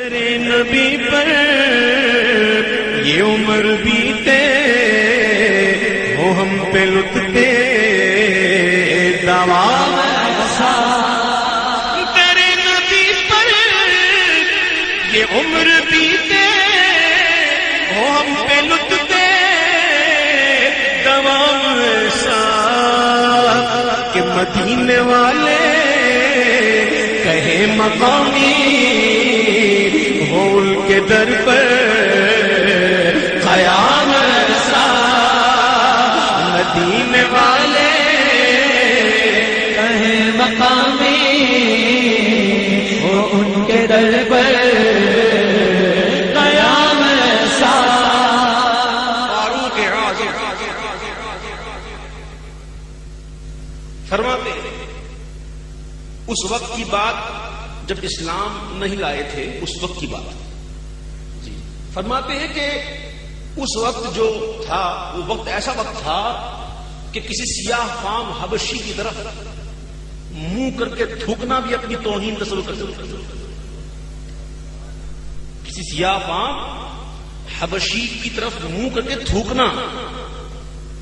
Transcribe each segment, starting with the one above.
تیرے نبی پر یہ عمر بیتے وہ ہم پہ لٹتے دوام تیرے نبی پر یہ عمر بیتے وہ ہم پہ لٹتے دوام ایسا کہ مدینے والے کہے مقامی ہو ان کے در پر قیام ایسا مدینے والے کہے مقامی ہو ان کے در پر قیام ایسا فاروق اعظم فرماتے ہیں اس وقت کی بات جب اسلام نہیں لائے تھے، اس وقت کی بات جی فرماتے ہیں کہ اس وقت جو تھا وہ وقت ایسا وقت تھا کہ کسی سیاہ فام حبشی کی طرف منہ کر کے تھوکنا بھی اپنی توہین تصور کر سکتا، کسی سیاہ فام حبشی کی طرف منہ کر کے تھوکنا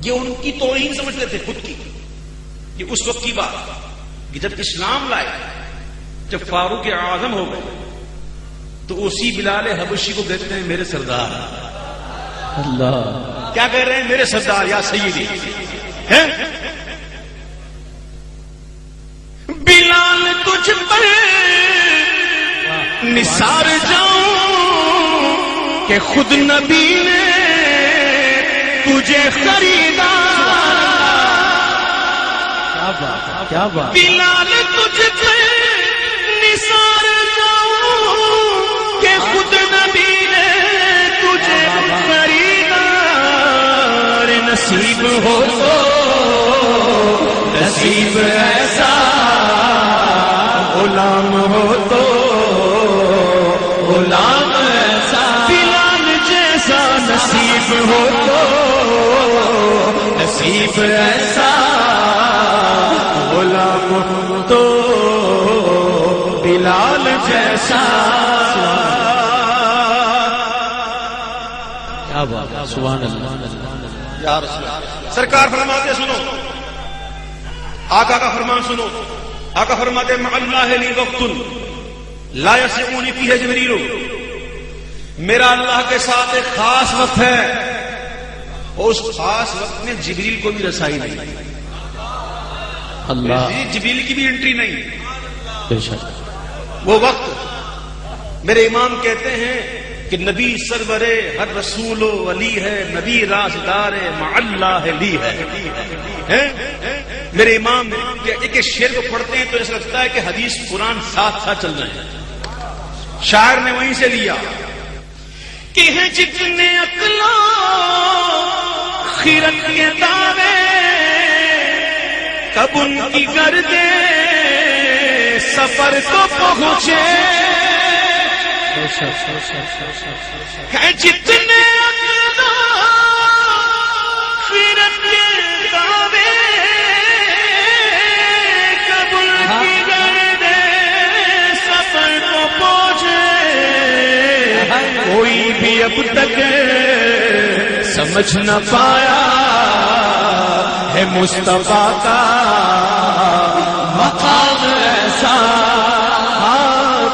یہ ان کی توہین سمجھتے تھے خود کی. یہ اس وقت کی بات کہ جب اسلام لائے، جب فاروق اعظم ہو گئے تو اسی بلال حبشی کو کہتے ہیں میرے سردار. اللہ کیا کہہ رہے ہیں؟ میرے سردار یا سیدی. ہیں؟ بلال تجھ پر نثار جاؤں کہ خود نبی نے تجھے خریدا. کیا بات بلال تجھ پر نثار جاؤں کہ خود نبی نے تجھے خریدا. نصیب ہو تو نصیب ایسا، غلام ہو تو غلام ایسا. بلال جیسا نصیب ہو تو نصیب ایسا، غلام ہو تو بلال جیسا. کیا بات سبحان اللہ. یا رسول اللہ. سرکار فرماتے سنو، آقا کا فرمان سنو. آقا فرماتے مع اللہ لی وقت لا یسعنی فیہ جبریل. میرا اللہ کے ساتھ ایک خاص وقت ہے اور اس خاص وقت میں جبریل کو بھی رسائی نہیں. اللہ جبریل کی بھی انٹری نہیں. بے شک وہ وقت میرے امام کہتے ہیں کہ نبی سرور ہر رسول و ولی ہے، نبی رازدار مع اللہ لی ہے. میرے امام ایک شعر کو پڑھتے ہیں تو ایسا لگتا ہے کہ حدیث قرآن ساتھ ساتھ چل رہے ہیں. شاعر نے وہیں سے لیا کہ ہیں جتنے اقلا خیرت کے دعوے کب ان کی گردے سفر کو پہنچے. ہے جتنے اقلا خیرت کے دعوے کب ان کی گردے سفر کو پہنچے. کوئی بھی اب تک سمجھ نہ پایا ہے مصطفیٰ کا مقام ایسا.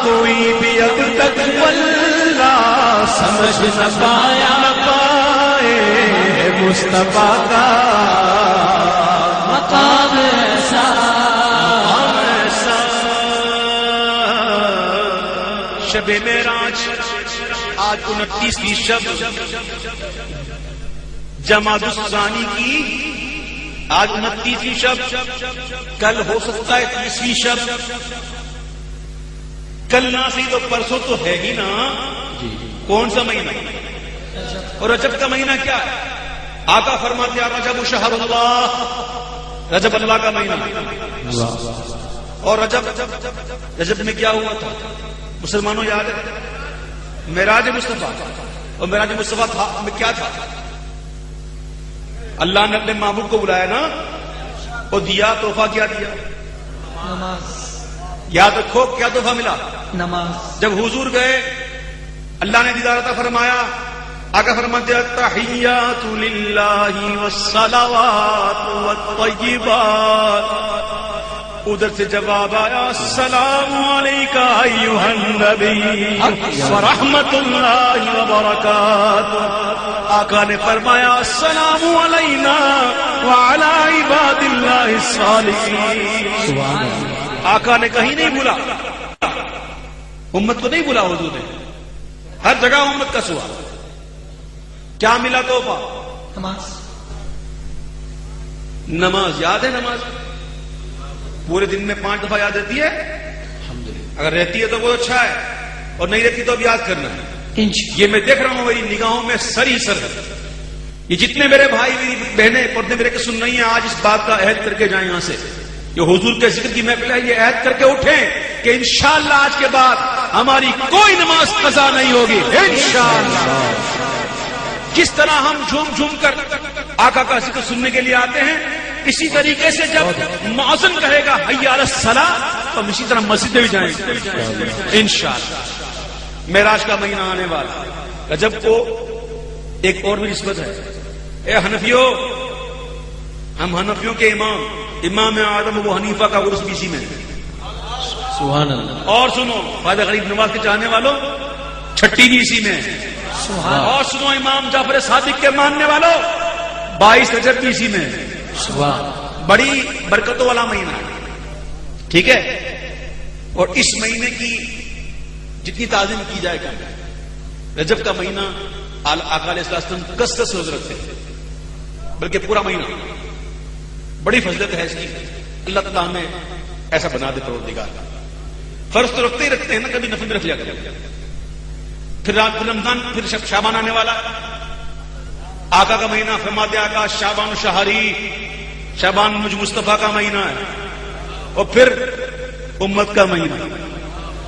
کوئی بھی اب تک واللہ سمجھ نہ پایا پائے ہے مصطفیٰ کا مقام ایسا. شب معراج آج 29ویں شب جمادی الثانی کی، آج 29ویں شب، کل ہو سکتا ہے 30ویں شب. کل نہ صحیح تو پرسوں تو ہے ہی نا. کون سا مہینہ؟ اور رجب کا مہینہ کیا ہے؟ آقا فرماتے ہیں رجب شہر اللہ، رجب اللہ کا مہینہ. اور رجب میں کیا ہوا تھا مسلمانوں یاد ہے؟ معراج مصطفیٰ. اور معراج مصطفیٰ تھا میں کیا تھا؟ اللہ نے اپنے محبوب کو بلایا نا اور دیا تحفہ. کیا دیا؟ نماز. یاد رکھو کیا تحفہ ملا؟ نماز. جب حضور گئے اللہ نے دیدار عطا فرمایا. آقا فرماتے ہیں التحیات للہ والصلوات والطیبات. ادھر سے جواب آیا السلام علیکہ ایھا النبی ورحمۃ اللہ وبرکاتہ. آقا نے فرمایا السلام علینا وعلی عباد اللہ الصالحین. آقا نے کہیں نہیں بولا, امت کو نہیں بولا حضور نے, ہر جگہ امت کا سوال. کیا ملا تحفہ؟ نماز. یاد ہے نماز؟ پورے دن میں 5 دفعہ یاد رہتی ہے؟ اگر رہتی ہے تو بہت اچھا ہے, اور نہیں رہتی تو اب یاد کرنا ہے. یہ میں دیکھ رہا ہوں میری نگاہوں میں سر ہی سر ہے. یہ جتنے میرے بھائی میری بہنیں پردے میرے کے سن رہی ہیں, آج اس بات کا عہد کر کے جائیں یہاں سے. یہ حضور کے ذکر کی محفل ہے, یہ عہد کر کے اٹھیں کہ انشاءاللہ آج کے بعد ہماری کوئی نماز قضا نہیں ہوگی انشاءاللہ. جس طرح ہم جھوم جھوم کر آقا کا ذکر سننے کے لیے آتے ہیں, اسی طریقے سے جب مؤذن کہے گا حی علی الصلاۃ تو ہم اسی طرح مسجد میں بھی جائیں گے انشاءاللہ. معراج کا مہینہ آنے والا. رجب کو ایک اور بھی نسبت ہے. اے حنفیوں, ہم حنفیوں کے امام اعظم ابو حنیفہ کا عرس بھی اسی میں. سبحان اللہ. اور سنو خواجہ غریب نواز کے چاہنے والوں, چھٹی بھی اسی میں. اور سنو امام جعفر صادق کے ماننے والوں, 22 رجب بھی اسی میں. بڑی برکتوں والا مہینہ ہے, ٹھیک ہے. اور اس مہینے کی جتنی تعظیم کی جائے کم ہے. رجب کا مہینہ آقا علیہ السلام کثرت سے روزے رکھتے ہیں, بلکہ پورا مہینہ. بڑی فضیلت ہے اس کی. اللہ تعالیٰ ہمیں ایسا بنا دے پروردگار. فرض تو رکھتے ہی رکھتے ہیں نا, کبھی نفل رکھ لیا کریں. پھر رمضان, پھر شعبان آنے والا. آقا کا مہینہ فرماتے آقا شعبان شہری, شعبان مجھ مصطفیٰ کا مہینہ ہے. اور پھر امت کا مہینہ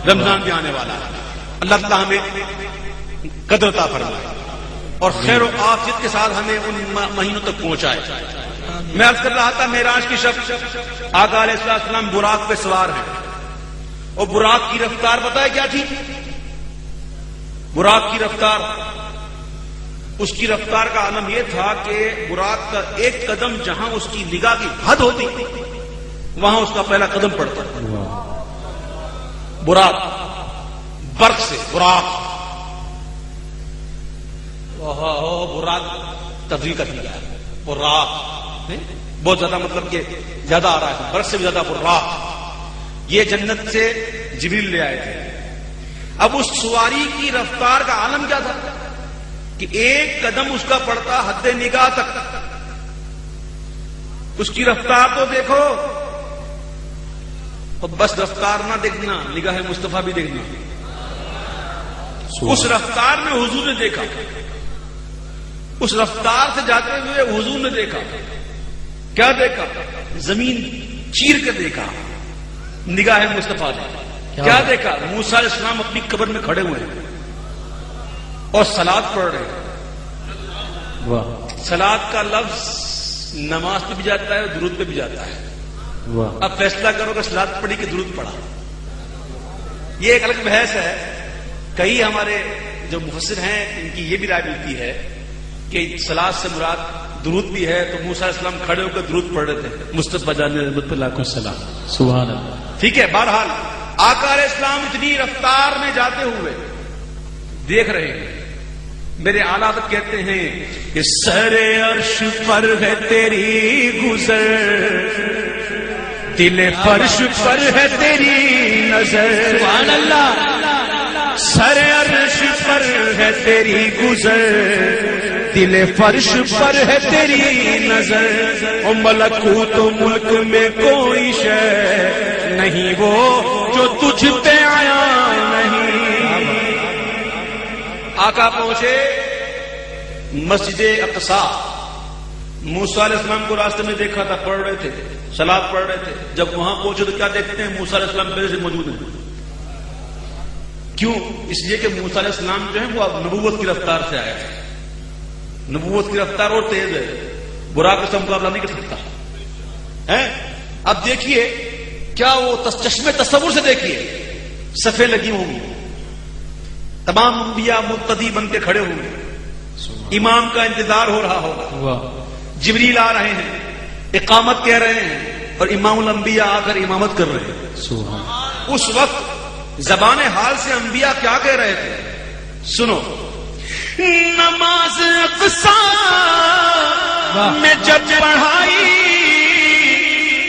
رمضان بھی آنے والا ہے. اللہ تعالیٰ ہمیں قدر عطا فرمائے اور خیر و عافیت کے ساتھ ہمیں ان مہینوں تک پہنچائے. میں عرض کر رہا تھا معراج کی شب آقا علیہ السلام براق پہ سوار ہیں, اور براق کی رفتار بتائے کیا تھی؟ براق کی رفتار, اس کی رفتار کا عالم یہ تھا کہ براق کا ایک قدم جہاں اس کی نگاہ کی حد ہوتی وہاں اس کا پہلا قدم پڑتا. براق, برق سے براق. براق تفریح کا دیا ہے. براق بہت زیادہ, مطلب کہ زیادہ آ رہا ہے, برق سے بھی زیادہ براق. یہ جنت سے جبریل لے آئے تھے. اب اس سواری کی رفتار کا عالم کیا تھا کہ ایک قدم اس کا پڑتا حد نگاہ تک. اس کی رفتار تو دیکھو, اور بس رفتار نہ دیکھنا, نگاہ مصطفیٰ بھی دیکھنا. اس رفتار میں حضور نے دیکھا, اس رفتار سے جاتے ہوئے حضور نے دیکھا. کیا دیکھا؟ زمین چیر کر دیکھا نگاہ مصطفیٰ نے. کیا دیکھا؟ موسیٰ علیہ السلام اپنی قبر میں کھڑے ہوئے ہیں اور صلاۃ پڑھ رہے ہیں. صلاۃ کا لفظ نماز پہ بھی جاتا ہے, درود پہ بھی جاتا ہے. اب فیصلہ کرو کہ صلاۃ پڑھی کہ درود پڑھا. یہ ایک الگ بحث ہے. کئی ہمارے جو مفسر ہیں ان کی یہ بھی رائے ملتی ہے کہ صلاۃ سے مراد درود بھی ہے, تو موسیٰ علیہ السلام کھڑے ہو کر درود پڑھ رہے تھے مصطفیٰ جان رحمت پہ لاکھوں سلام. سبحان اللہ. ٹھیک ہے. بہرحال آقا علیہ السلام اتنی رفتار میں جاتے ہوئے دیکھ رہے ہیں. میرے اعلیٰ حضرت کہتے ہیں کہ سر عرش پر ہے تیری گزر, دل فرش پر ہے تیری نظر. سبحان اللہ. سر عرش پر ہے تیری گزر, دل فرش پر ہے تیری نظر. او ملکوت و ملک میں کوئی شے نہیں وہ جو تجھ پہ آیا نہیں. آقا پہنچے مسجد اقصی. موسیٰ علیہ السلام کو راستے میں دیکھا تھا, پڑھ رہے تھے, صلاۃ پڑھ رہے تھے. جب وہاں پہنچے تو کیا دیکھتے ہیں؟ موسیٰ علیہ السلام پہلے سے موجود ہیں. کیوں؟ اس لیے کہ موسیٰ علیہ السلام جو ہے وہ اب نبوت کی رفتار سے آیا ہے. نبوت کی رفتار اور تیز ہے, براق سے مقابلہ نہیں کر سکتا ہے. اب دیکھیے کیا وہ چشمے تصور سے دیکھیے, صفیں لگی ہوں گی, تمام انبیاء مقتدی بن کے کھڑے ہوئے، امام کا انتظار ہو رہا ہوگا، واہ جبریل آ رہے ہیں، اقامت کہہ رہے ہیں، اور امام الانبیاء آ کر امامت کر رہے ہیں۔ سبحان اس وقت زبان حال سے انبیاء کیا کہہ رہے تھے؟ سنو، نماز اقصا میں جب پڑھائی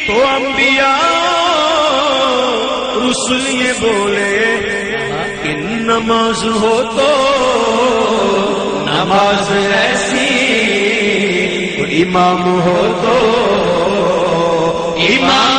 تو انبیاء رسول یہ بولے کہ نماز ہو تو نماز ایسی، امام ہو تو امام